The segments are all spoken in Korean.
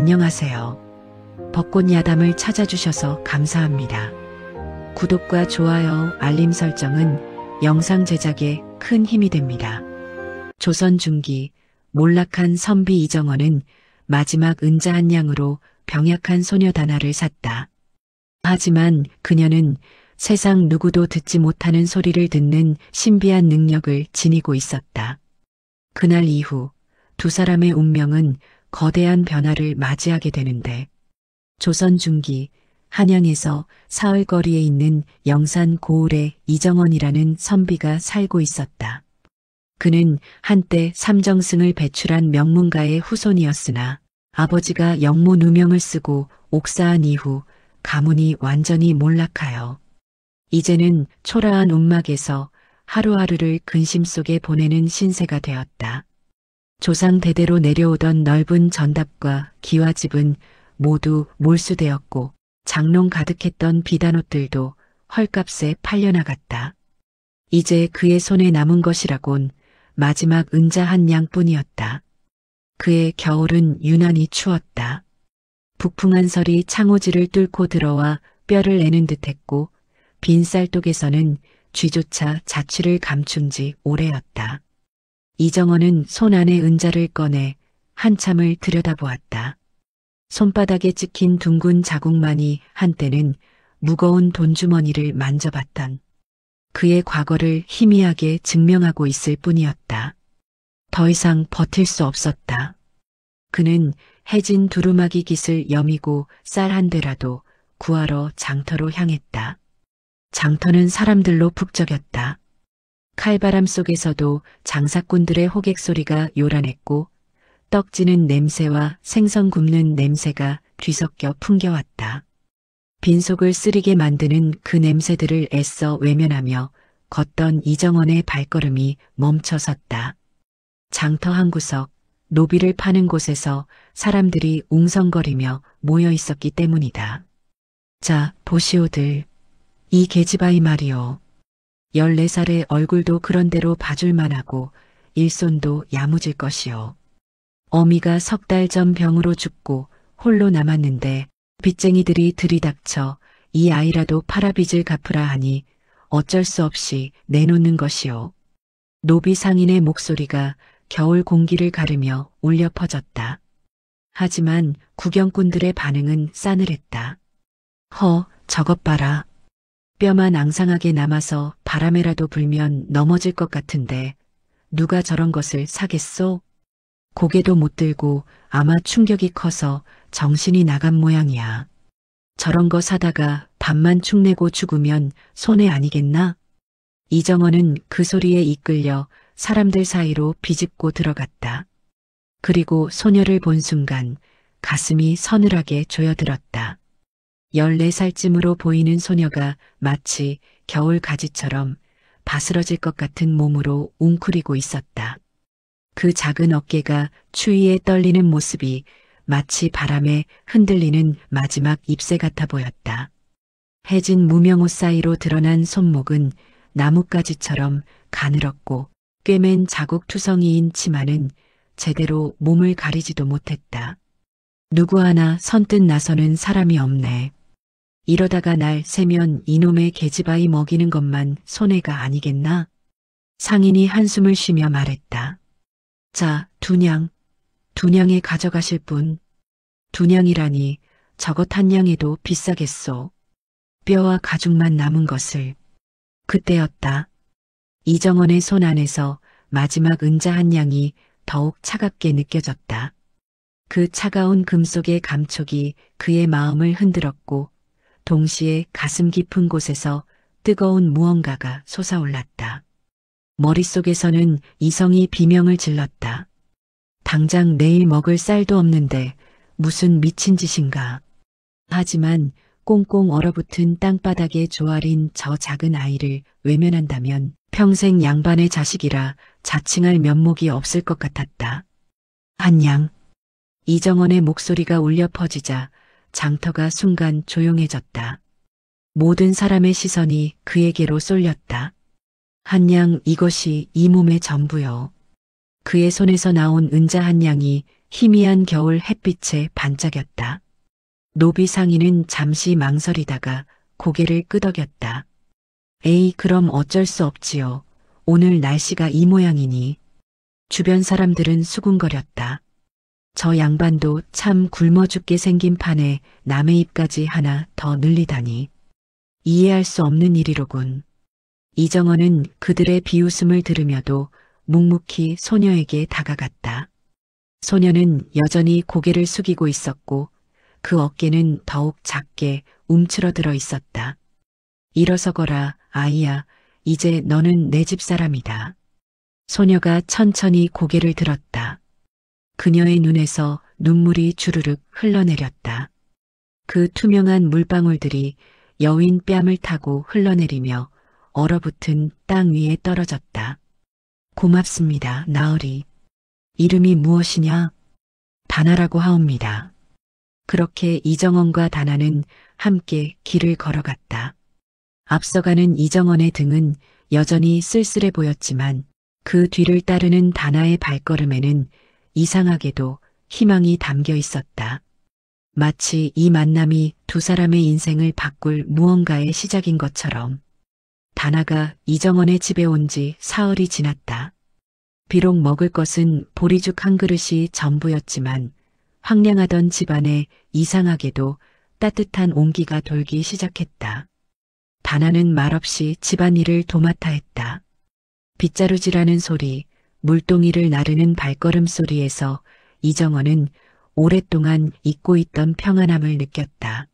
안녕하세요. 벚꽃 야담을 찾아주셔서 감사합니다. 구독과 좋아요, 알림 설정은 영상 제작에 큰 힘이 됩니다. 조선 중기 몰락한 선비 이정원은 마지막 은자 한 양으로 병약한 소녀 다나를 샀다. 하지만 그녀는 세상 누구도 듣지 못하는 소리를 듣는 신비한 능력을 지니고 있었다. 그날 이후 두 사람의 운명은 거대한 변화를 맞이하게 되는데, 조선 중기 한양에서 사흘거리에 있는 영산 고을에 이정원이라는 선비가 살고 있었다. 그는 한때 삼정승을 배출한 명문가의 후손이었으나 아버지가 영모 누명을 쓰고 옥사한 이후 가문이 완전히 몰락하여 이제는 초라한 움막에서 하루하루를 근심 속에 보내는 신세가 되었다. 조상 대대로 내려오던 넓은 전답과 기와집은 모두 몰수되었고 장롱 가득했던 비단옷들도 헐값에 팔려나갔다. 이제 그의 손에 남은 것이라곤 마지막 은자 한 양뿐이었다. 그의 겨울은 유난히 추웠다. 북풍한 설이 창호지를 뚫고 들어와 뼈를 내는 듯했고 빈 쌀독에서는 쥐조차 자취를 감춘 지 오래였다. 이정원은 손 안에 은자를 꺼내 한참을 들여다보았다. 손바닥에 찍힌 둥근 자국만이 한때는 무거운 돈주머니를 만져봤던 그의 과거를 희미하게 증명하고 있을 뿐이었다. 더 이상 버틸 수 없었다. 그는 해진 두루마기 깃을 여미고 쌀 한 대라도 구하러 장터로 향했다. 장터는 사람들로 북적였다. 칼바람 속에서도 장사꾼들의 호객 소리가 요란했고 떡지는 냄새와 생선 굽는 냄새가 뒤섞여 풍겨왔다. 빈속을 쓰리게 만드는 그 냄새들을 애써 외면하며 걷던 이정원의 발걸음이 멈춰섰다. 장터 한 구석, 노비를 파는 곳에서 사람들이 웅성거리며 모여 있었기 때문이다. 자, 보시오들. 이 계집아이 말이오. 14살의 얼굴도 그런대로 봐줄만하고 일손도 야무질 것이오. 어미가 3달 전 병으로 죽고 홀로 남았는데 빚쟁이들이 들이닥쳐 이 아이라도 팔아 빚을 갚으라 하니 어쩔 수 없이 내놓는 것이오. 노비 상인의 목소리가 겨울 공기를 가르며 울려 퍼졌다. 하지만 구경꾼들의 반응은 싸늘했다. 허, 저것 봐라. 뼈만 앙상하게 남아서 바람에라도 불면 넘어질 것 같은데 누가 저런 것을 사겠소? 고개도 못 들고 아마 충격이 커서 정신이 나간 모양이야. 저런 거 사다가 밥만 축내고 죽으면 손해 아니겠나? 이정원은 그 소리에 이끌려 사람들 사이로 비집고 들어갔다. 그리고 소녀를 본 순간 가슴이 서늘하게 조여들었다. 14살쯤으로 보이는 소녀가 마치 겨울 가지처럼 바스러질 것 같은 몸으로 웅크리고 있었다. 그 작은 어깨가 추위에 떨리는 모습이 마치 바람에 흔들리는 마지막 잎새 같아 보였다. 해진 무명옷 사이로 드러난 손목은 나뭇가지처럼 가늘었고 꿰맨 자국투성이인 치마는 제대로 몸을 가리지도 못했다. 누구 하나 선뜻 나서는 사람이 없네. 이러다가 날 새면 이놈의 계집아이 먹이는 것만 손해가 아니겠나? 상인이 한숨을 쉬며 말했다. 자, 두냥에 가져가실 분. 두냥이라니 저것 한 냥에도 비싸겠소. 뼈와 가죽만 남은 것을. 그때였다. 이정원의 손 안에서 마지막 은자 한 양이 더욱 차갑게 느껴졌다. 그 차가운 금속의 감촉이 그의 마음을 흔들었고 동시에 가슴 깊은 곳에서 뜨거운 무언가가 솟아올랐다. 머릿속에서는 이성이 비명을 질렀다. 당장 내일 먹을 쌀도 없는데 무슨 미친 짓인가. 하지만 꽁꽁 얼어붙은 땅바닥에 조아린 저 작은 아이를 외면한다면 평생 양반의 자식이라 자칭할 면목이 없을 것 같았다. 한양. 이정원의 목소리가 울려 퍼지자 장터가 순간 조용해졌다. 모든 사람의 시선이 그에게로 쏠렸다. 한양, 이것이 이 몸의 전부요. 그의 손에서 나온 은자 한 양이 희미한 겨울 햇빛에 반짝였다. 노비 상인은 잠시 망설이다가 고개를 끄덕였다. 에이, 그럼 어쩔 수 없지요. 오늘 날씨가 이 모양이니. 주변 사람들은 수군거렸다. 저 양반도 참 굶어 죽게 생긴 판에 남의 입까지 하나 더 늘리다니. 이해할 수 없는 일이로군. 이정원은 그들의 비웃음을 들으며도 묵묵히 소녀에게 다가갔다. 소녀는 여전히 고개를 숙이고 있었고 그 어깨는 더욱 작게 움츠러들어 있었다. 일어서거라, 아이야. 이제 너는 내 집 사람이다. 소녀가 천천히 고개를 들었다. 그녀의 눈에서 눈물이 주르륵 흘러내렸다. 그 투명한 물방울들이 여윈 뺨을 타고 흘러내리며 얼어붙은 땅 위에 떨어졌다. 고맙습니다, 나으리. 이름이 무엇이냐? 다나라고 하옵니다. 그렇게 이정원과 다나는 함께 길을 걸어갔다. 앞서가는 이정원의 등은 여전히 쓸쓸해 보였지만 그 뒤를 따르는 다나의 발걸음에는 이상하게도 희망이 담겨 있었다. 마치 이 만남이 두 사람의 인생을 바꿀 무언가의 시작인 것처럼. 다나가 이정원의 집에 온 지 사흘이 지났다. 비록 먹을 것은 보리죽 한 그릇이 전부였지만 황량하던 집안에 이상하게도 따뜻한 온기가 돌기 시작했다. 다나는 말없이 집안일을 도맡아 했다. 빗자루질하는 소리, 물동이를 나르는 발걸음 소리에서 이정원은 오랫동안 잊고 있던 평안함을 느꼈다.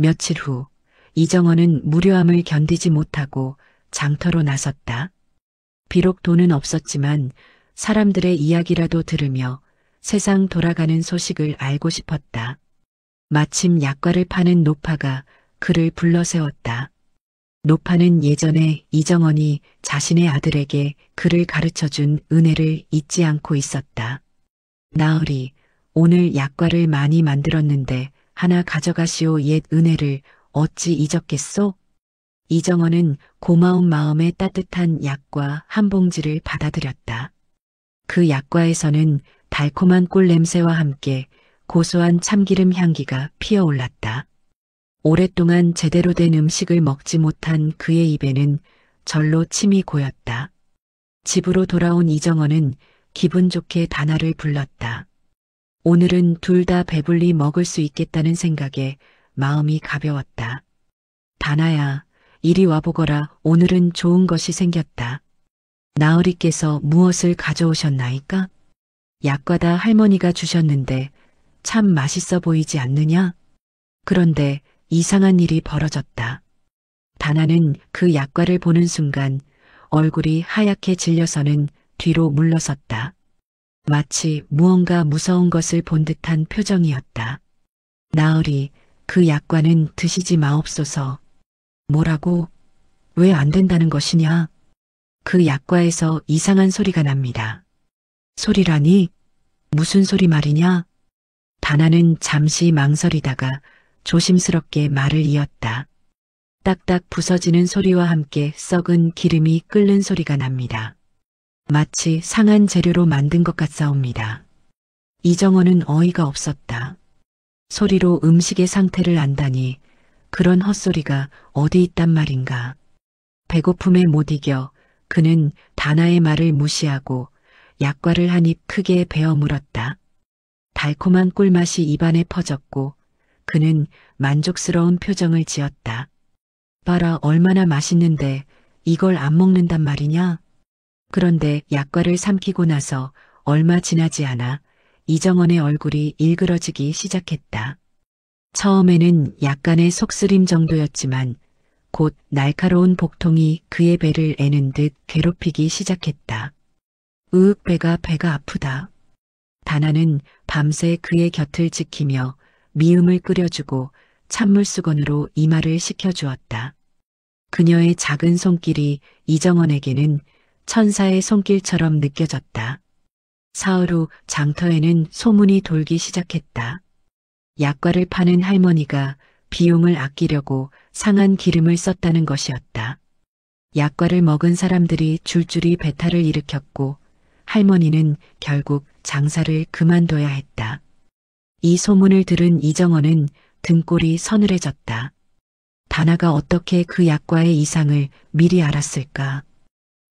며칠 후 이정원은 무료함을 견디지 못하고 장터로 나섰다. 비록 돈은 없었지만 사람들의 이야기라도 들으며 세상 돌아가는 소식을 알고 싶었다. 마침 약과를 파는 노파가 그를 불러세웠다. 노파는 예전에 이정원이 자신의 아들에게 글을 가르쳐준 은혜를 잊지 않고 있었다. 나으리, 오늘 약과를 많이 만들었는데 하나 가져가시오. 옛 은혜를 어찌 잊었겠소? 이정원은 고마운 마음에 따뜻한 약과 한 봉지를 받아들였다. 그 약과에서는 달콤한 꿀 냄새와 함께 고소한 참기름 향기가 피어올랐다. 오랫동안 제대로 된 음식을 먹지 못한 그의 입에는 절로 침이 고였다. 집으로 돌아온 이정원은 기분 좋게 다나를 불렀다. 오늘은 둘 다 배불리 먹을 수 있겠다는 생각에 마음이 가벼웠다. 다나야, 이리 와보거라. 오늘은 좋은 것이 생겼다. 나으리께서 무엇을 가져오셨나이까? 약과다 할머니가 주셨는데 참 맛있어 보이지 않느냐? 그런데 이상한 일이 벌어졌다. 다나는 그 약과를 보는 순간 얼굴이 하얗게 질려서는 뒤로 물러섰다. 마치 무언가 무서운 것을 본 듯한 표정이었다. 나으리, 그 약과는 드시지 마옵소서. 뭐라고? 왜 안 된다는 것이냐? 그 약과에서 이상한 소리가 납니다. 소리라니? 무슨 소리 말이냐? 다나는 잠시 망설이다가 조심스럽게 말을 이었다. 딱딱 부서지는 소리와 함께 썩은 기름이 끓는 소리가 납니다. 마치 상한 재료로 만든 것 같사옵니다. 이정원은 어이가 없었다. 소리로 음식의 상태를 안다니 그런 헛소리가 어디 있단 말인가. 배고픔에 못 이겨 그는 다나의 말을 무시하고 약과를 한 입 크게 베어 물었다. 달콤한 꿀맛이 입안에 퍼졌고 그는 만족스러운 표정을 지었다. 봐라, 얼마나 맛있는데 이걸 안 먹는단 말이냐? 그런데 약과를 삼키고 나서 얼마 지나지 않아 이정원의 얼굴이 일그러지기 시작했다. 처음에는 약간의 속쓰림 정도였지만 곧 날카로운 복통이 그의 배를 애는 듯 괴롭히기 시작했다. 으윽, 배가 아프다. 다나는 밤새 그의 곁을 지키며 미음을 끓여주고 찬물수건으로 이마를 식혀주었다. 그녀의 작은 손길이 이정원에게는 천사의 손길처럼 느껴졌다. 사흘 후 장터에는 소문이 돌기 시작했다. 약과를 파는 할머니가 비용을 아끼려고 상한 기름을 썼다는 것이었다. 약과를 먹은 사람들이 줄줄이 배탈을 일으켰고 할머니는 결국 장사를 그만둬야 했다. 이 소문을 들은 이정원은 등골이 서늘해졌다. 다나가 어떻게 그 약과의 이상을 미리 알았을까?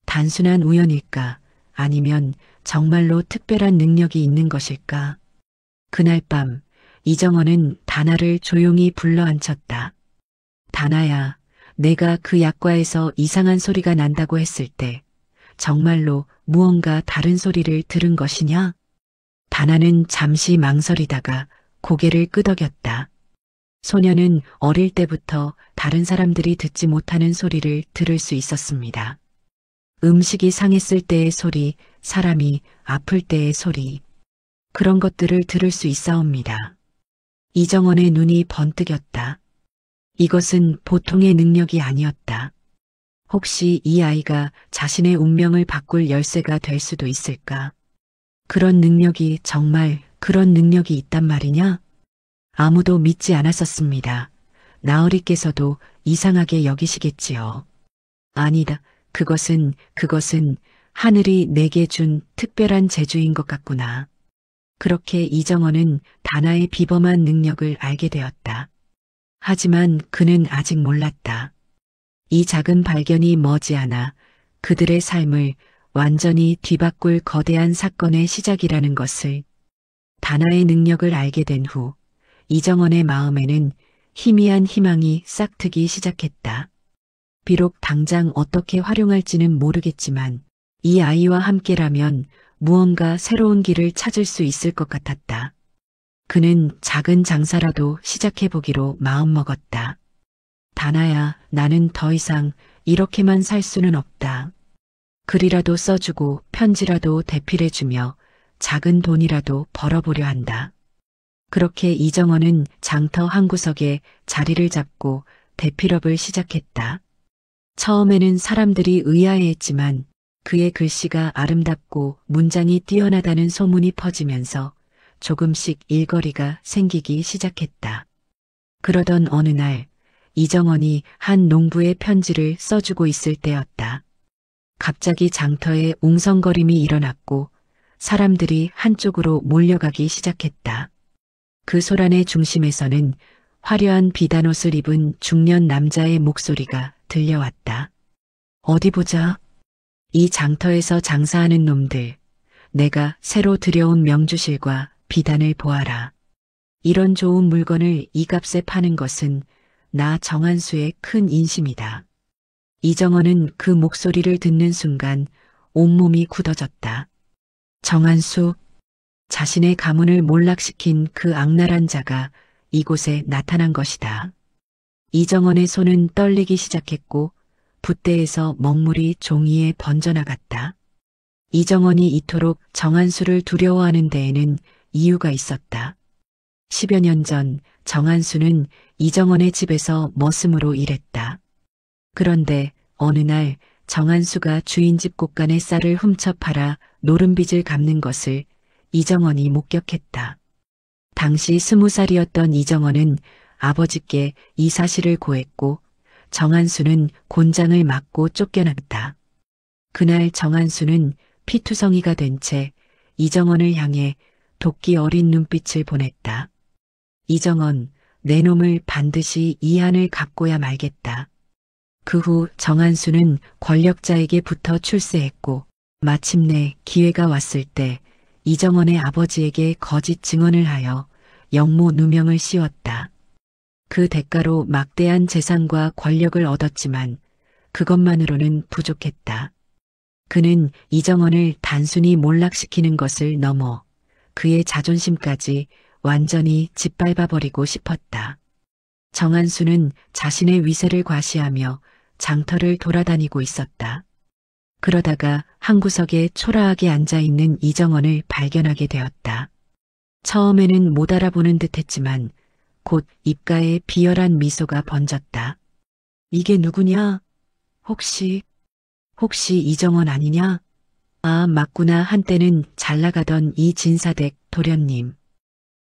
단순한 우연일까? 아니면 정말로 특별한 능력이 있는 것일까? 그날 밤 이정원은 다나를 조용히 불러앉혔다. 다나야, 내가 그 약과에서 이상한 소리가 난다고 했을 때 정말로 무언가 다른 소리를 들은 것이냐? 다나는 잠시 망설이다가 고개를 끄덕였다. 소녀는 어릴 때부터 다른 사람들이 듣지 못하는 소리를 들을 수 있었습니다. 음식이 상했을 때의 소리, 사람이 아플 때의 소리, 그런 것들을 들을 수 있사옵니다. 이정원의 눈이 번뜩였다. 이것은 보통의 능력이 아니었다. 혹시 이 아이가 자신의 운명을 바꿀 열쇠가 될 수도 있을까? 그런 능력이 정말 그런 능력이 있단 말이냐? 아무도 믿지 않았었습니다. 나으리께서도 이상하게 여기시겠지요. 아니다. 그것은 하늘이 내게 준 특별한 재주인 것 같구나. 그렇게 이정원은 다나의 비범한 능력을 알게 되었다. 하지만 그는 아직 몰랐다. 이 작은 발견이 머지않아 그들의 삶을 완전히 뒤바꿀 거대한 사건의 시작이라는 것을. 다나의 능력을 알게 된 후 이정원의 마음에는 희미한 희망이 싹트기 시작했다. 비록 당장 어떻게 활용할지는 모르겠지만 이 아이와 함께라면 무언가 새로운 길을 찾을 수 있을 것 같았다. 그는 작은 장사라도 시작해보기로 마음먹었다. 다나야, 나는 더 이상 이렇게만 살 수는 없다. 글이라도 써주고 편지라도 대필해주며 작은 돈이라도 벌어보려 한다. 그렇게 이정원은 장터 한 구석에 자리를 잡고 대필업을 시작했다. 처음에는 사람들이 의아해했지만 그의 글씨가 아름답고 문장이 뛰어나다는 소문이 퍼지면서 조금씩 일거리가 생기기 시작했다. 그러던 어느 날 이정원이 한 농부의 편지를 써주고 있을 때였다. 갑자기 장터에 웅성거림이 일어났고 사람들이 한쪽으로 몰려가기 시작했다. 그 소란의 중심에서는 화려한 비단옷을 입은 중년 남자의 목소리가 들려왔다. 어디 보자. 이 장터에서 장사하는 놈들, 내가 새로 들여온 명주실과 비단을 보아라. 이런 좋은 물건을 이 값에 파는 것은 나 정한수의 큰 인심이다. 이정원은 그 목소리를 듣는 순간 온몸이 굳어졌다. 정한수, 자신의 가문을 몰락시킨 그 악랄한 자가 이곳에 나타난 것이다. 이정원의 손은 떨리기 시작했고 붓대에서 먹물이 종이에 번져나갔다. 이정원이 이토록 정한수를 두려워하는 데에는 이유가 있었다. 10여 년 전 정한수는 이정원의 집에서 머슴으로 일했다. 그런데 어느 날 정한수가 주인집 곳간의 쌀을 훔쳐 팔아 노름빚을 갚는 것을 이정원이 목격했다. 당시 20살이었던 이정원은 아버지께 이 사실을 고했고 정한수는 곤장을 맞고 쫓겨났다. 그날 정한수는 피투성이가 된 채 이정원을 향해 도끼 어린 눈빛을 보냈다. 이정원, 내 놈을 반드시 이 한을 갚고야 말겠다. 그 후 정한수는 권력자에게 붙어 출세했고 마침내 기회가 왔을 때 이정원의 아버지에게 거짓 증언을 하여 영모 누명을 씌웠다. 그 대가로 막대한 재산과 권력을 얻었지만 그것만으로는 부족했다. 그는 이정원을 단순히 몰락시키는 것을 넘어 그의 자존심까지 완전히 짓밟아버리고 싶었다. 정한수는 자신의 위세를 과시하며 장터를 돌아다니고 있었다. 그러다가 한 구석에 초라하게 앉아있는 이정원을 발견하게 되었다. 처음에는 못 알아보는 듯했지만 곧 입가에 비열한 미소가 번졌다. 이게 누구냐? 혹시 이정원 아니냐? 아, 맞구나. 한때는 잘 나가던 이 진사댁 도련님.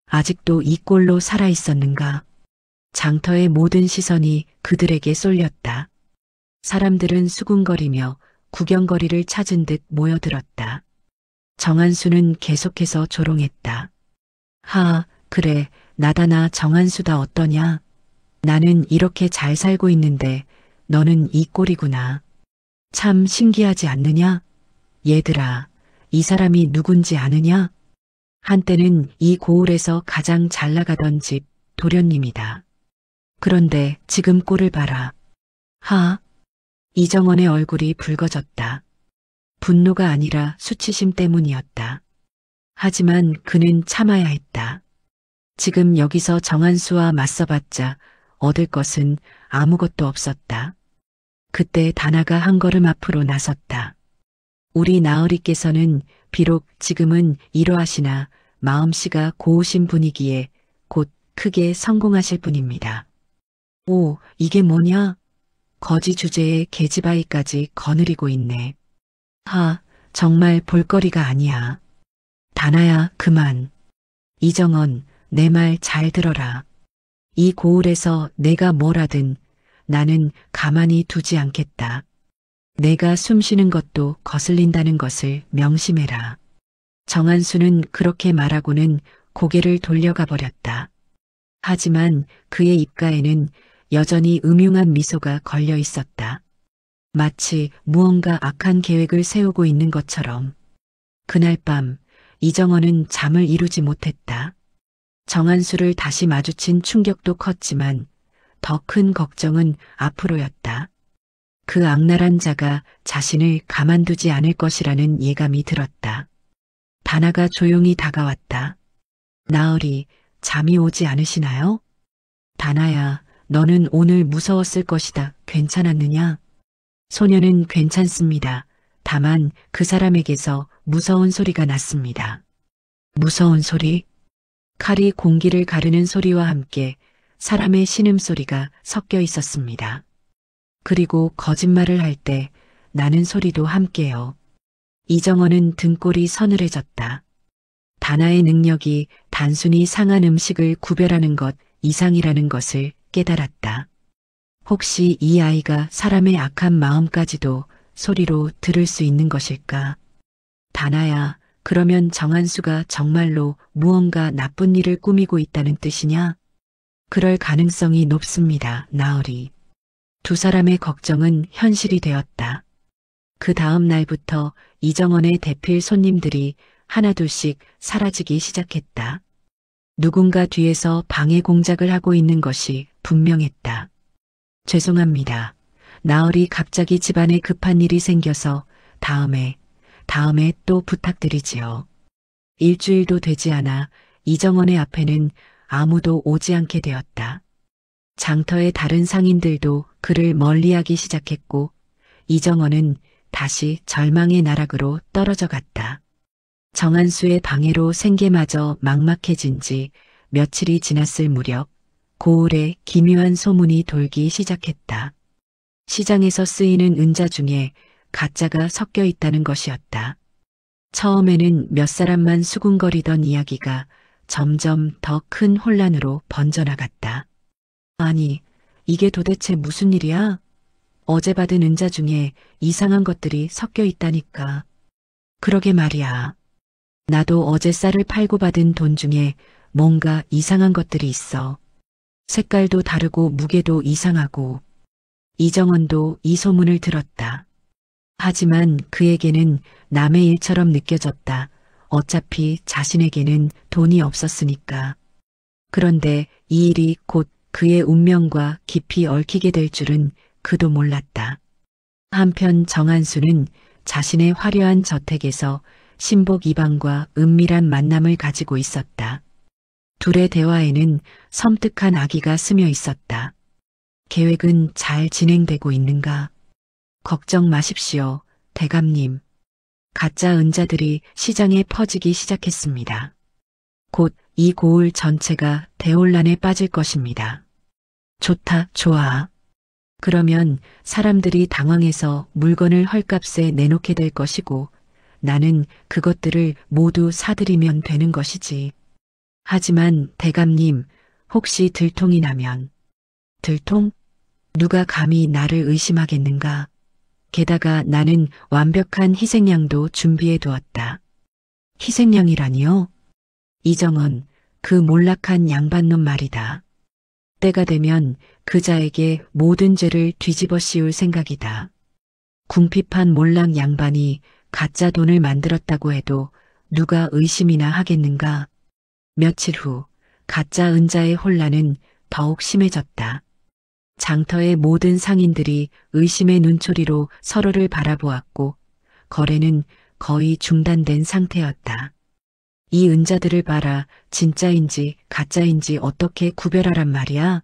아직도 이 꼴로 살아있었는가? 장터의 모든 시선이 그들에게 쏠렸다. 사람들은 수군거리며 구경거리를 찾은 듯 모여들었다. 정한수는 계속해서 조롱했다. 그래, 나다나 정한수다 어떠냐? 나는 이렇게 잘 살고 있는데 너는 이 꼴이구나. 참 신기하지 않느냐? 얘들아, 이 사람이 누군지 아느냐? 한때는 이 고을에서 가장 잘 나가던 집 도련님이다. 그런데 지금 꼴을 봐라. 이정원의 얼굴이 붉어졌다. 분노가 아니라 수치심 때문이었다. 하지만 그는 참아야 했다. 지금 여기서 정한수와 맞서봤자 얻을 것은 아무것도 없었다. 그때 다나가 한 걸음 앞으로 나섰다. 우리 나으리께서는 비록 지금은 이러하시나 마음씨가 고우신 분이기에 곧 크게 성공하실 분입니다. 오, 이게 뭐냐? 거지 주제에 계집아이까지 거느리고 있네. 정말 볼거리가 아니야. 다나야, 그만. 이정원, 내 말 잘 들어라. 이 고을에서 내가 뭘 하든 나는 가만히 두지 않겠다. 내가 숨쉬는 것도 거슬린다는 것을 명심해라. 정한수는 그렇게 말하고는 고개를 돌려가 버렸다. 하지만 그의 입가에는 여전히 음흉한 미소가 걸려 있었다. 마치 무언가 악한 계획을 세우고 있는 것처럼. 그날 밤 이정원은 잠을 이루지 못했다. 정한수를 다시 마주친 충격도 컸지만 더 큰 걱정은 앞으로였다. 그 악랄한 자가 자신을 가만두지 않을 것이라는 예감이 들었다. 다나가 조용히 다가왔다. 나으리, 잠이 오지 않으시나요? 다나야, 너는 오늘 무서웠을 것이다. 괜찮았느냐? 소녀는 괜찮습니다. 다만 그 사람에게서 무서운 소리가 났습니다. 무서운 소리? 칼이 공기를 가르는 소리와 함께 사람의 신음소리가 섞여 있었습니다. 그리고 거짓말을 할 때 나는 소리도 함께요. 이정원은 등골이 서늘해졌다. 다나의 능력이 단순히 상한 음식을 구별하는 것 이상이라는 것을 깨달았다. 혹시 이 아이가 사람의 악한 마음까지도 소리로 들을 수 있는 것일까? 다나야, 그러면 정한수가 정말로 무언가 나쁜 일을 꾸미고 있다는 뜻이냐? 그럴 가능성이 높습니다, 나으리. 두 사람의 걱정은 현실이 되었다. 그 다음 날부터 이정원의 대필 손님들이 하나둘씩 사라지기 시작했다. 누군가 뒤에서 방해 공작을 하고 있는 것이 분명했다. 죄송합니다. 나으리 갑자기 집안에 급한 일이 생겨서 다음에 또 부탁드리지요. 일주일도 되지 않아 이정원의 앞에는 아무도 오지 않게 되었다. 장터의 다른 상인들도 그를 멀리하기 시작했고 이정원은 다시 절망의 나락으로 떨어져 갔다. 정한수의 방해로 생계마저 막막해진 지 며칠이 지났을 무렵 고을에 기묘한 소문이 돌기 시작했다. 시장에서 쓰이는 은자 중에 가짜가 섞여 있다는 것이었다. 처음에는 몇 사람만 수군거리던 이야기가 점점 더 큰 혼란으로 번져나갔다. 아니, 이게 도대체 무슨 일이야? 어제 받은 은자 중에 이상한 것들이 섞여 있다니까. 그러게 말이야. 나도 어제 쌀을 팔고 받은 돈 중에 뭔가 이상한 것들이 있어. 색깔도 다르고 무게도 이상하고. 이정원도 이 소문을 들었다. 하지만 그에게는 남의 일처럼 느껴졌다. 어차피 자신에게는 돈이 없었으니까. 그런데 이 일이 곧 그의 운명과 깊이 얽히게 될 줄은 그도 몰랐다. 한편 정한수는 자신의 화려한 저택에서 신복 이방과 은밀한 만남을 가지고 있었다. 둘의 대화에는 섬뜩한 악의가 스며 있었다. 계획은 잘 진행되고 있는가? 걱정 마십시오, 대감님. 가짜 은자들이 시장에 퍼지기 시작했습니다. 곧 이 고을 전체가 대혼란에 빠질 것입니다. 좋다, 좋아. 그러면 사람들이 당황해서 물건을 헐값에 내놓게 될 것이고 나는 그것들을 모두 사들이면 되는 것이지. 하지만 대감님, 혹시 들통이 나면. 들통? 누가 감히 나를 의심하겠는가? 게다가 나는 완벽한 희생양도 준비해 두었다. 희생양이라니요? 이정은, 그 몰락한 양반놈 말이다. 때가 되면 그자에게 모든 죄를 뒤집어 씌울 생각이다. 궁핍한 몰락 양반이 가짜 돈을 만들었다고 해도 누가 의심이나 하겠는가? 며칠 후 가짜 은자의 혼란은 더욱 심해졌다. 장터의 모든 상인들이 의심의 눈초리로 서로를 바라보았고 거래는 거의 중단된 상태였다. 이 은자들을 봐라, 진짜인지 가짜인지 어떻게 구별하란 말이야?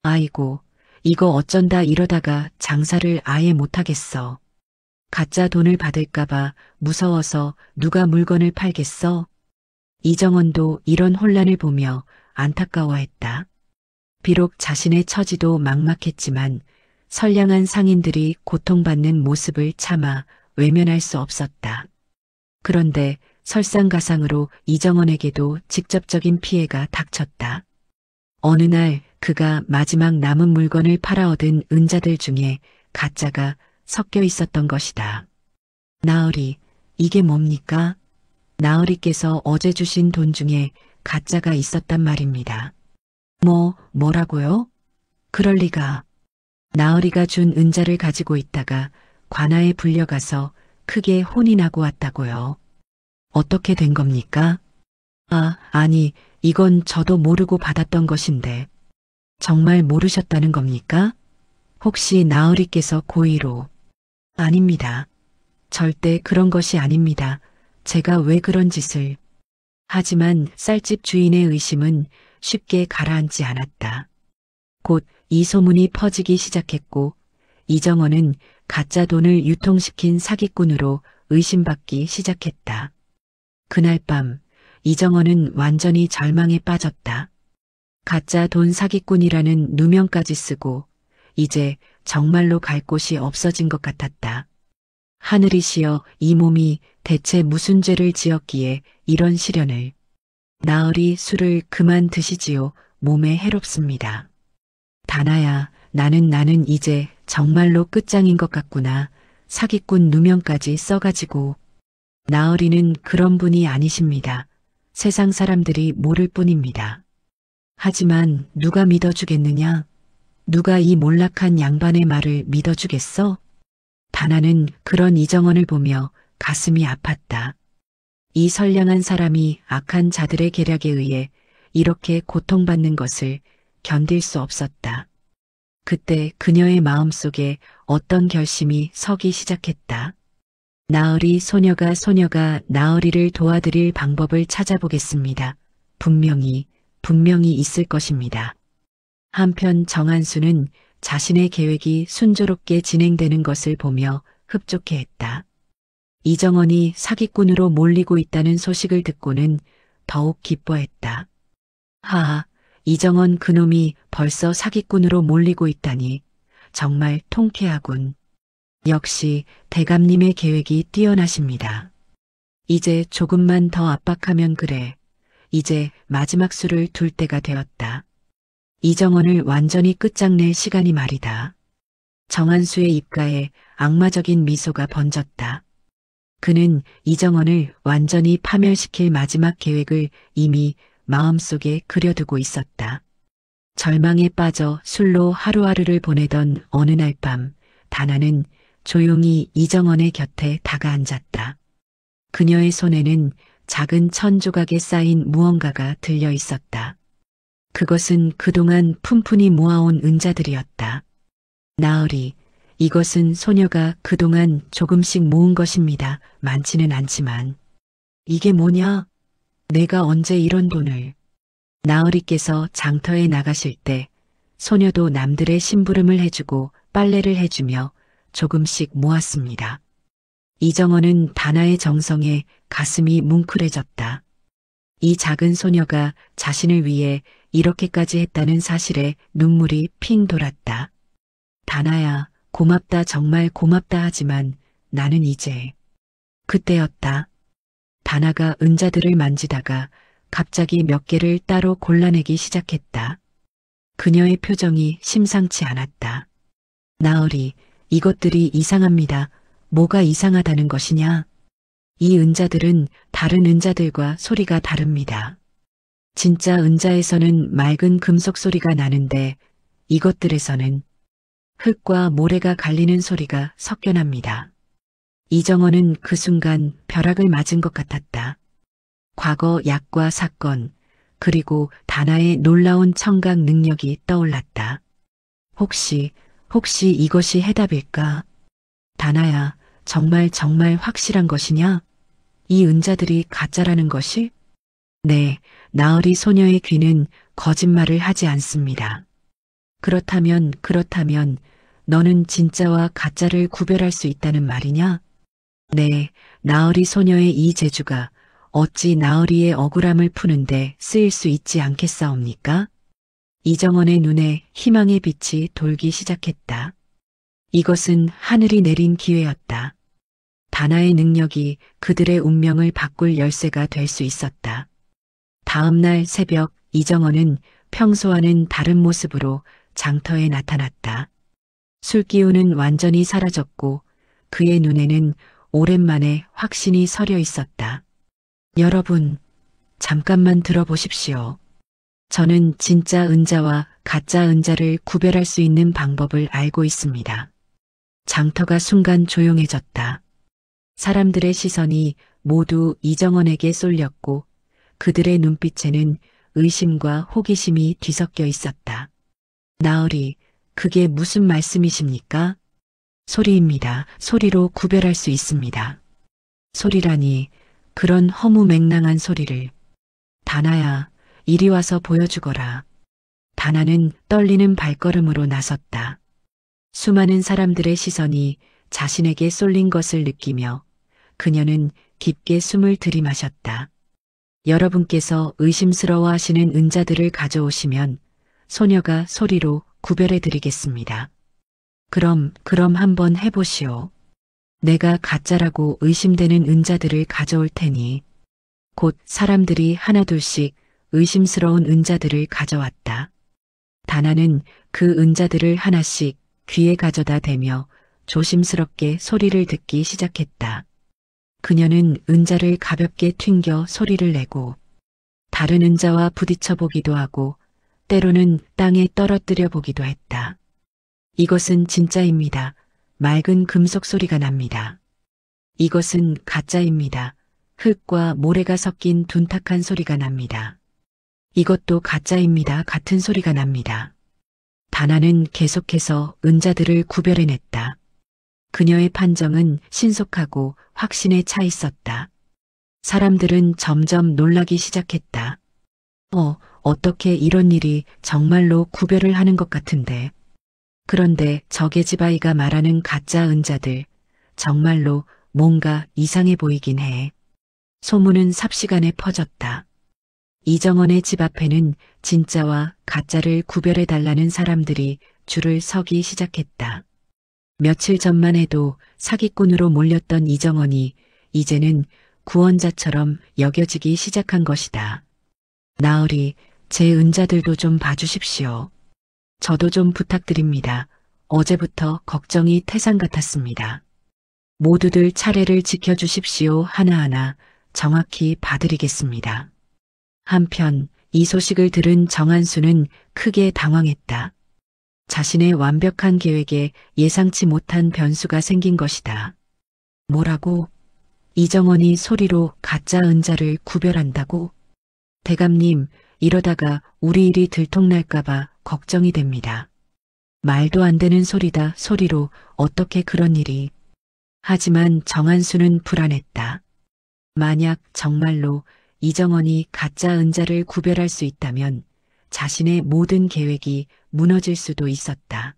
아이고, 이거 어쩐다 이러다가 장사를 아예 못하겠어. 가짜 돈을 받을까봐 무서워서 누가 물건을 팔겠어? 이정원도 이런 혼란을 보며 안타까워했다. 비록 자신의 처지도 막막했지만 선량한 상인들이 고통받는 모습을 차마 외면할 수 없었다. 그런데 설상가상으로 이정원에게도 직접적인 피해가 닥쳤다. 어느 날 그가 마지막 남은 물건을 팔아 얻은 은자들 중에 가짜가 섞여 있었던 것이다. 나으리, 이게 뭡니까? 나으리께서 어제 주신 돈 중에 가짜가 있었단 말입니다. 뭐라고요? 그럴 리가. 나으리가 준 은자를 가지고 있다가 관아에 불려가서 크게 혼이 나고 왔다고요. 어떻게 된 겁니까? 아니, 이건 저도 모르고 받았던 것인데. 정말 모르셨다는 겁니까? 혹시 나으리께서 고의로? 아닙니다. 절대 그런 것이 아닙니다. 제가 왜 그런 짓을. 하지만 쌀집 주인의 의심은 쉽게 가라앉지 않았다. 곧 이 소문이 퍼지기 시작했고 이정원은 가짜 돈을 유통시킨 사기꾼으로 의심받기 시작했다. 그날 밤 이정원은 완전히 절망에 빠졌다. 가짜 돈 사기꾼이라는 누명까지 쓰고 이제 정말로 갈 곳이 없어진 것 같았다. 하늘이시여, 이 몸이 대체 무슨 죄를 지었기에 이런 시련을. 나으리, 술을 그만 드시지요. 몸에 해롭습니다. 다나야, 나는 이제 정말로 끝장인 것 같구나. 사기꾼 누명까지 써가지고. 나으리는 그런 분이 아니십니다. 세상 사람들이 모를 뿐입니다. 하지만 누가 믿어주겠느냐? 누가 이 몰락한 양반의 말을 믿어주겠어? 다나는 그런 이정원을 보며 가슴이 아팠다. 이 선량한 사람이 악한 자들의 계략에 의해 이렇게 고통받는 것을 견딜 수 없었다. 그때 그녀의 마음속에 어떤 결심이 서기 시작했다. 나으리, 소녀가 나으리를 도와드릴 방법을 찾아보겠습니다. 분명히 있을 것입니다. 한편 정한수는 자신의 계획이 순조롭게 진행되는 것을 보며 흡족해했다. 이정원이 사기꾼으로 몰리고 있다는 소식을 듣고는 더욱 기뻐했다. 하하, 이정원 그놈이 벌써 사기꾼으로 몰리고 있다니 정말 통쾌하군. 역시 대감님의 계획이 뛰어나십니다. 이제 조금만 더 압박하면 그래. 이제 마지막 수를 둘 때가 되었다. 이정원을 완전히 끝장낼 시간이 말이다. 정한수의 입가에 악마적인 미소가 번졌다. 그는 이정원을 완전히 파멸시킬 마지막 계획을 이미 마음속에 그려두고 있었다. 절망에 빠져 술로 하루하루를 보내던 어느 날 밤, 다나는 조용히 이정원의 곁에 다가앉았다. 그녀의 손에는 작은 천 조각에 쌓인 무언가가 들려 있었다. 그것은 그동안 푼푼히 모아온 은자들이었다. 나으리, 이것은 소녀가 그동안 조금씩 모은 것입니다. 많지는 않지만. 이게 뭐냐? 내가 언제 이런 돈을. 나으리께서 장터에 나가실 때 소녀도 남들의 심부름을 해주고 빨래를 해주며 조금씩 모았습니다. 이정원은 다나의 정성에 가슴이 뭉클해졌다. 이 작은 소녀가 자신을 위해 이렇게까지 했다는 사실에 눈물이 핑 돌았다. 다나야, 고맙다, 정말 고맙다. 하지만 나는 이제. 그때였다. 다나가 은자들을 만지다가 갑자기 몇 개를 따로 골라내기 시작했다. 그녀의 표정이 심상치 않았다. 나으리, 이것들이 이상합니다. 뭐가 이상하다는 것이냐? 이 은자들은 다른 은자들과 소리가 다릅니다. 진짜 은자에서는 맑은 금속 소리가 나는데 이것들에서는 흙과 모래가 갈리는 소리가 섞여납니다. 이정원은 그 순간 벼락을 맞은 것 같았다. 과거 약과 사건, 그리고 다나의 놀라운 청각 능력이 떠올랐다. 혹시 이것이 해답일까? 다나야, 정말 확실한 것이냐? 이 은자들이 가짜라는 것이? 네, 나으리 소녀의 귀는 거짓말을 하지 않습니다. 그렇다면 너는 진짜와 가짜를 구별할 수 있다는 말이냐? 네, 나으리 소녀의 이 재주가 어찌 나으리의 억울함을 푸는데 쓰일 수 있지 않겠사옵니까? 이정원의 눈에 희망의 빛이 돌기 시작했다. 이것은 하늘이 내린 기회였다. 다나의 능력이 그들의 운명을 바꿀 열쇠가 될 수 있었다. 다음 날 새벽 이정원은 평소와는 다른 모습으로 장터에 나타났다. 술기운은 완전히 사라졌고 그의 눈에는 오랜만에 확신이 서려 있었다. 여러분, 잠깐만 들어보십시오. 저는 진짜 은자와 가짜 은자를 구별할 수 있는 방법을 알고 있습니다. 장터가 순간 조용해졌다. 사람들의 시선이 모두 이정원에게 쏠렸고 그들의 눈빛에는 의심과 호기심이 뒤섞여 있었다. 나으리, 그게 무슨 말씀이십니까? 소리입니다. 소리로 구별할 수 있습니다. 소리라니, 그런 허무맹랑한 소리를. 다나야, 이리 와서 보여주거라. 다나는 떨리는 발걸음으로 나섰다. 수많은 사람들의 시선이 자신에게 쏠린 것을 느끼며 그녀는 깊게 숨을 들이마셨다. 여러분께서 의심스러워 하시는 은자들을 가져오시면 소녀가 소리로 구별해 드리겠습니다. 그럼 한번 해보시오. 내가 가짜라고 의심되는 은자들을 가져올 테니. 곧 사람들이 하나둘씩 의심스러운 은자들을 가져왔다. 다나는 그 은자들을 하나씩 귀에 가져다 대며 조심스럽게 소리를 듣기 시작했다. 그녀는 은자를 가볍게 튕겨 소리를 내고 다른 은자와 부딪혀 보기도 하고 때로는 땅에 떨어뜨려 보기도 했다. 이것은 진짜입니다. 맑은 금속 소리가 납니다. 이것은 가짜입니다. 흙과 모래가 섞인 둔탁한 소리가 납니다. 이것도 가짜입니다. 같은 소리가 납니다. 다나는 계속해서 은자들을 구별해냈다. 그녀의 판정은 신속하고 확신에 차 있었다. 사람들은 점점 놀라기 시작했다. 어떻게 이런 일이 정말로 구별을 하는 것 같은데. 그런데 저 계집아이가 말하는 가짜 은자들, 정말로 뭔가 이상해 보이긴 해. 소문은 삽시간에 퍼졌다. 이정원의 집 앞에는 진짜와 가짜를 구별해달라는 사람들이 줄을 서기 시작했다. 며칠 전만 해도 사기꾼으로 몰렸던 이정원이 이제는 구원자처럼 여겨지기 시작한 것이다. 나으리, 제 은자들도 좀 봐주십시오. 저도 좀 부탁드립니다. 어제부터 걱정이 태산 같았습니다. 모두들 차례를 지켜주십시오. 하나하나 정확히 봐드리겠습니다. 한편 이 소식을 들은 정한수는 크게 당황했다. 자신의 완벽한 계획에 예상치 못한 변수가 생긴 것이다. 뭐라고? 이정원이 소리로 가짜 은자를 구별한다고? 대감님, 이러다가 우리 일이 들통날까봐 걱정이 됩니다. 말도 안 되는 소리다. 소리로 어떻게 그런 일이. 하지만 정한수는 불안했다. 만약 정말로 이정원이 가짜 은자를 구별할 수 있다면 자신의 모든 계획이 무너질 수도 있었다.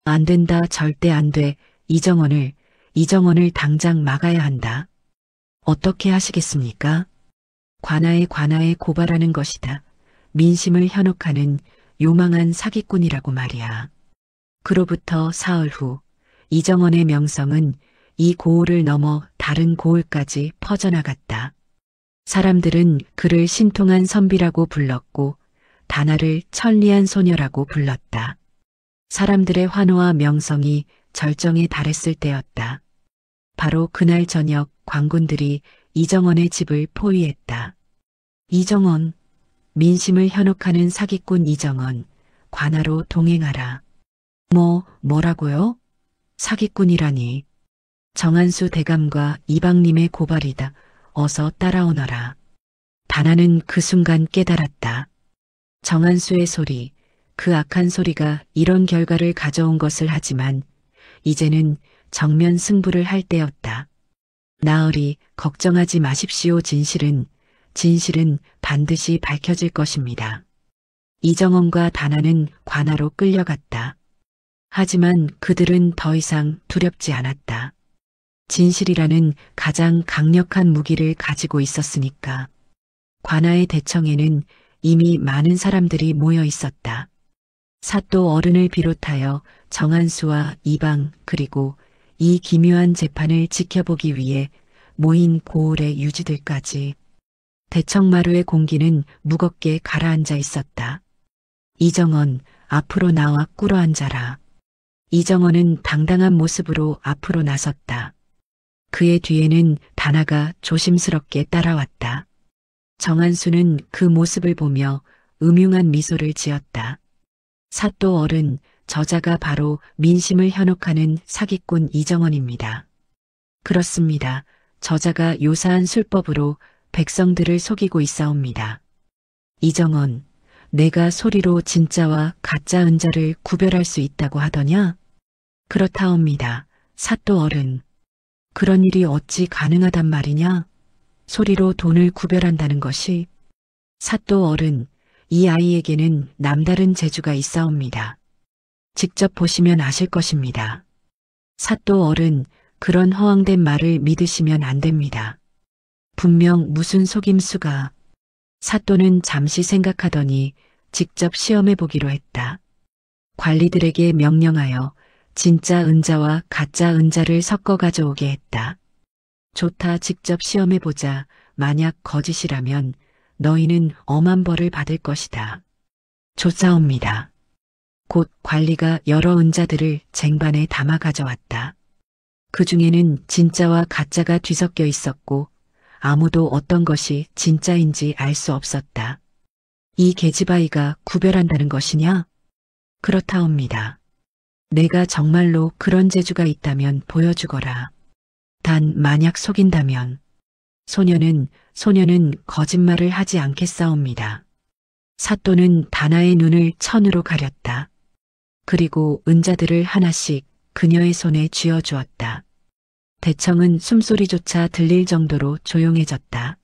안 된다. 절대 안 돼. 이정원을 당장 막아야 한다. 어떻게 하시겠습니까? 관아에 고발하는 것이다. 민심을 현혹하는 요망한 사기꾼이라고 말이야. 그로부터 사흘 후 이정원의 명성은 이 고을을 넘어 다른 고을까지 퍼져나갔다. 사람들은 그를 신통한 선비라고 불렀고 다나를 천리한 소녀라고 불렀다. 사람들의 환호와 명성이 절정에 달했을 때였다. 바로 그날 저녁 광군들이 이정원의 집을 포위했다. 이정원, 민심을 현혹하는 사기꾼 이정원, 관하로 동행하라. 뭐라고요? 사기꾼이라니. 정한수 대감과 이방님의 고발이다. 어서 따라오너라. 다나는 그 순간 깨달았다. 정한수의 소리, 그 악한 소리가 이런 결과를 가져온 것을 하지만 이제는 정면 승부를 할 때였다. 나으리 걱정하지 마십시오. 진실은 반드시 밝혀질 것입니다. 이정원과 다나는 관하로 끌려갔다. 하지만 그들은 더 이상 두렵지 않았다. 진실이라는 가장 강력한 무기를 가지고 있었으니까. 관아의 대청에는 이미 많은 사람들이 모여 있었다. 사또 어른을 비롯하여 정한수와 이방 그리고 이 기묘한 재판을 지켜보기 위해 모인 고을의 유지들까지. 대청마루의 공기는 무겁게 가라앉아 있었다. 이정원, 앞으로 나와 꿇어앉아라. 이정원은 당당한 모습으로 앞으로 나섰다. 그의 뒤에는 다나가 조심스럽게 따라왔다. 정한수는 그 모습을 보며 음흉한 미소를 지었다. 사또 어른, 저자가 바로 민심을 현혹하는 사기꾼 이정원입니다. 그렇습니다. 저자가 요사한 술법으로 백성들을 속이고 있사옵니다. 이정원, 내가 소리로 진짜와 가짜 은자를 구별할 수 있다고 하더냐? 그렇다옵니다. 사또 어른. 그런 일이 어찌 가능하단 말이냐? 소리로 돈을 구별한다는 것이. 사또 어른, 이 아이에게는 남다른 재주가 있사옵니다. 직접 보시면 아실 것입니다. 사또 어른, 그런 허황된 말을 믿으시면 안 됩니다. 분명 무슨 속임수가. 사또는 잠시 생각하더니 직접 시험해 보기로 했다. 관리들에게 명령하여 진짜 은자와 가짜 은자를 섞어 가져오게 했다. 좋다, 직접 시험해 보자. 만약 거짓이라면 너희는 엄한 벌을 받을 것이다. 좋사옵니다. 곧 관리가 여러 은자들을 쟁반에 담아 가져왔다. 그 중에는 진짜와 가짜가 뒤섞여 있었고 아무도 어떤 것이 진짜인지 알 수 없었다. 이 계집아이가 구별한다는 것이냐? 그렇다옵니다. 내가 정말로 그런 재주가 있다면 보여주거라. 단 만약 속인다면 소녀는 거짓말을 하지 않겠사옵니다. 사또는 다나의 눈을 천으로 가렸다. 그리고 은자들을 하나씩 그녀의 손에 쥐어주었다. 대청은 숨소리조차 들릴 정도로 조용해졌다.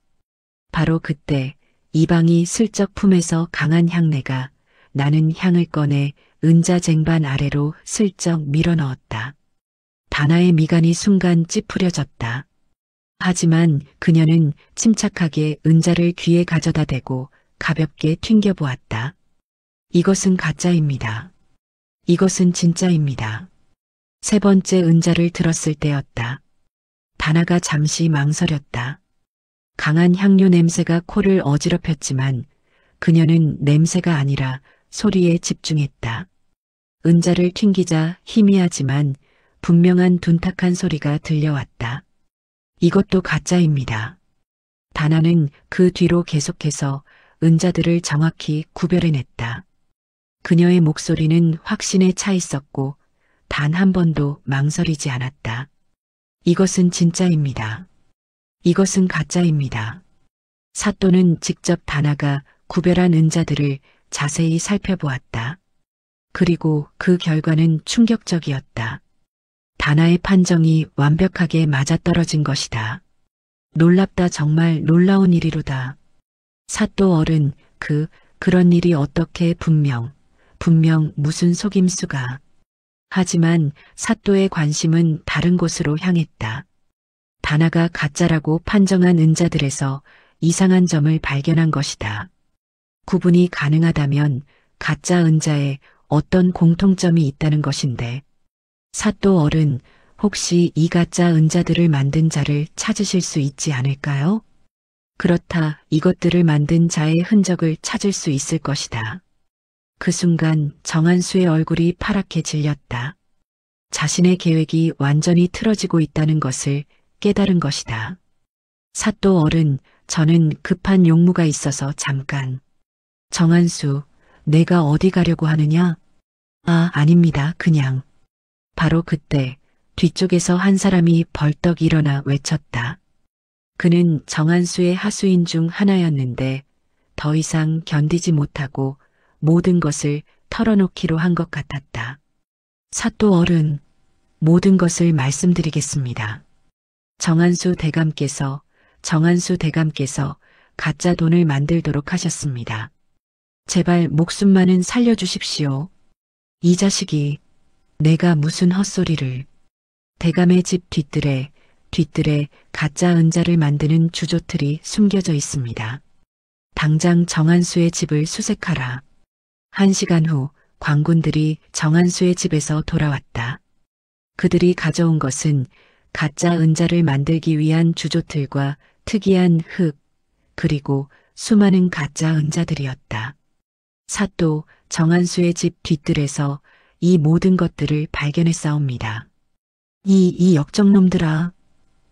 바로 그때 이방이 슬쩍 품에서 강한 향내가 나는 향을 꺼내 은자 쟁반 아래로 슬쩍 밀어넣었다. 다나의 미간이 순간 찌푸려졌다. 하지만 그녀는 침착하게 은자를 귀에 가져다 대고 가볍게 튕겨보았다. 이것은 가짜입니다. 이것은 진짜입니다. 세 번째 은자를 들었을 때였다. 다나가 잠시 망설였다. 강한 향료 냄새가 코를 어지럽혔지만 그녀는 냄새가 아니라 소리에 집중했다. 은자를 튕기자 희미하지만 분명한 둔탁한 소리가 들려왔다. 이것도 가짜입니다. 다나는 그 뒤로 계속해서 은자들을 정확히 구별해냈다. 그녀의 목소리는 확신에 차 있었고 단 한 번도 망설이지 않았다. 이것은 진짜입니다. 이것은 가짜입니다. 사또는 직접 다나가 구별한 은자들을 자세히 살펴보았다. 그리고 그 결과는 충격적이었다. 다나의 판정이 완벽하게 맞아떨어진 것이다. 놀랍다, 정말 놀라운 일이로다. 사또 어른, 그런 일이 어떻게 분명 무슨 속임수가. 하지만 사또의 관심은 다른 곳으로 향했다. 다나가 가짜라고 판정한 은자들에서 이상한 점을 발견한 것이다. 구분이 가능하다면 가짜 은자에 어떤 공통점이 있다는 것인데 사또 어른, 혹시 이 가짜 은자들을 만든 자를 찾으실 수 있지 않을까요? 그렇다, 이것들을 만든 자의 흔적을 찾을 수 있을 것이다. 그 순간 정한수의 얼굴이 파랗게 질렸다. 자신의 계획이 완전히 틀어지고 있다는 것을 깨달은 것이다. 사또 어른, 저는 급한 용무가 있어서 잠깐. 정한수, 내가 어디 가려고 하느냐? 아, 아닙니다. 그냥. 바로 그때 뒤쪽에서 한 사람이 벌떡 일어나 외쳤다. 그는 정한수의 하수인 중 하나였는데 더 이상 견디지 못하고 모든 것을 털어놓기로 한 것 같았다. 사또 어른, 모든 것을 말씀드리겠습니다. 정한수 대감께서 가짜 돈을 만들도록 하셨습니다. 제발 목숨만은 살려주십시오. 이 자식이 내가 무슨 헛소리를. 대감의 집 뒤뜰에 가짜 은자를 만드는 주조틀이 숨겨져 있습니다. 당장 정한수의 집을 수색하라. 1시간 후 광군들이 정한수의 집에서 돌아왔다. 그들이 가져온 것은 가짜 은자를 만들기 위한 주조틀과 특이한 흙, 그리고 수많은 가짜 은자들이었다. 사또 정한수의 집 뒤뜰에서 이 모든 것들을 발견했사옵니다. 이 역적놈들아,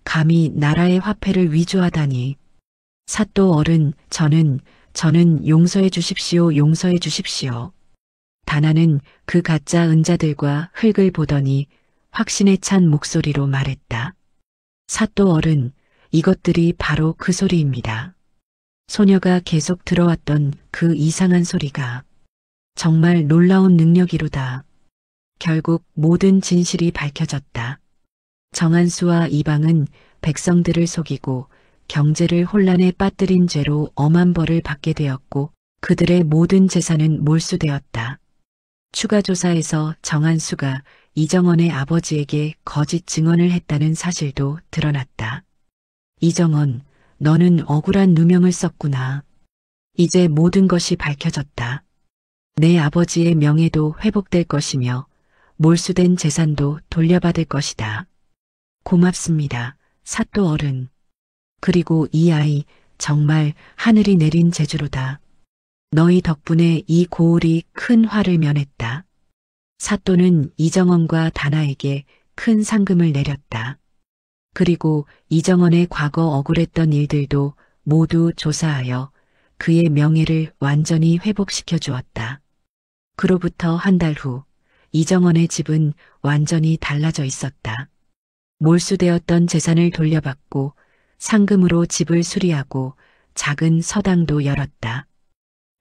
감히 나라의 화폐를 위조하다니. 사또 어른, 저는 용서해 주십시오, 용서해 주십시오. 다나는 그 가짜 은자들과 흙을 보더니 확신에 찬 목소리로 말했다. 사또 어른, 이것들이 바로 그 소리입니다. 소녀가 계속 들어왔던 그 이상한 소리가 정말 놀라운 능력이로다. 결국 모든 진실이 밝혀졌다. 정한수와 이방은 백성들을 속이고 경제를 혼란에 빠뜨린 죄로 엄한 벌을 받게 되었고 그들의 모든 재산은 몰수되었다. 추가 조사에서 정한수가 이정원의 아버지에게 거짓 증언을 했다는 사실도 드러났다. 이정원, 너는 억울한 누명을 썼구나. 이제 모든 것이 밝혀졌다. 내 아버지의 명예도 회복될 것이며 몰수된 재산도 돌려받을 것이다. 고맙습니다, 사또 어른. 그리고 이 아이 정말 하늘이 내린 재주로다. 너희 덕분에 이 고을이 큰 화를 면했다. 사또는 이정원과 다나에게 큰 상금을 내렸다. 그리고 이정원의 과거 억울했던 일들도 모두 조사하여 그의 명예를 완전히 회복시켜 주었다. 그로부터 한 달 후 이정원의 집은 완전히 달라져 있었다. 몰수되었던 재산을 돌려받고 상금으로 집을 수리하고 작은 서당도 열었다.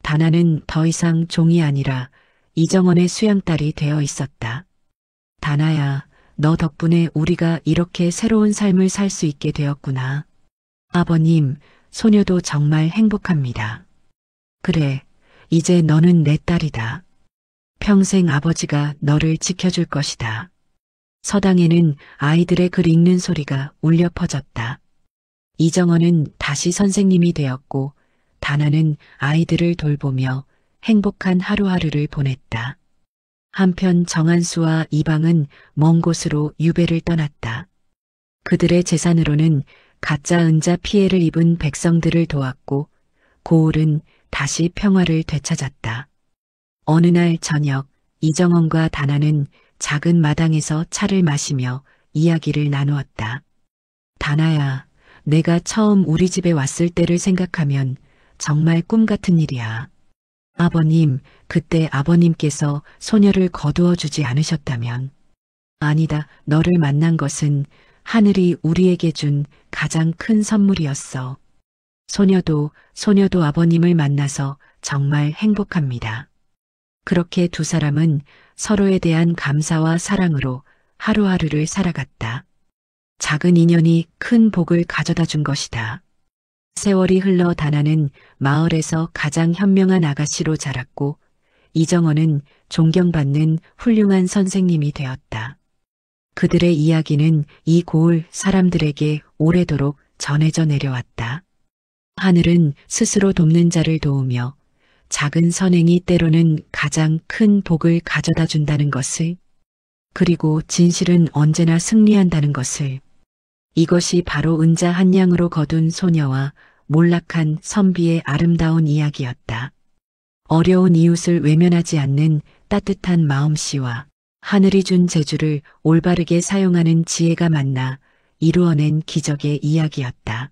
다나는 더 이상 종이 아니라 이정원의 수양딸이 되어 있었다. 다나야, 너 덕분에 우리가 이렇게 새로운 삶을 살 수 있게 되었구나. 아버님, 소녀도 정말 행복합니다. 그래, 이제 너는 내 딸이다. 평생 아버지가 너를 지켜줄 것이다. 서당에는 아이들의 글 읽는 소리가 울려 퍼졌다. 이정원은 다시 선생님이 되었고 다나는 아이들을 돌보며 행복한 하루하루를 보냈다. 한편 정한수와 이방은 먼 곳으로 유배를 떠났다. 그들의 재산으로는 가짜 은자 피해를 입은 백성들을 도왔고 고을은 다시 평화를 되찾았다. 어느 날 저녁 이정원과 다나는 작은 마당에서 차를 마시며 이야기를 나누었다. 다나야, 내가 처음 우리 집에 왔을 때를 생각하면 정말 꿈 같은 일이야. 아버님, 그때 아버님께서 소녀를 거두어 주지 않으셨다면. 아니다, 너를 만난 것은 하늘이 우리에게 준 가장 큰 선물이었어. 소녀도 아버님을 만나서 정말 행복합니다. 그렇게 두 사람은 서로에 대한 감사와 사랑으로 하루하루를 살아갔다. 작은 인연이 큰 복을 가져다 준 것이다. 세월이 흘러 다나는 마을에서 가장 현명한 아가씨로 자랐고 이정원은 존경받는 훌륭한 선생님이 되었다. 그들의 이야기는 이 고을 사람들에게 오래도록 전해져 내려왔다. 하늘은 스스로 돕는 자를 도우며 작은 선행이 때로는 가장 큰 복을 가져다 준다는 것을, 그리고 진실은 언제나 승리한다는 것을. 이것이 바로 은자 한 양으로 거둔 소녀와 몰락한 선비의 아름다운 이야기였다. 어려운 이웃을 외면하지 않는 따뜻한 마음씨와 하늘이 준 재주를 올바르게 사용하는 지혜가 만나 이루어낸 기적의 이야기였다.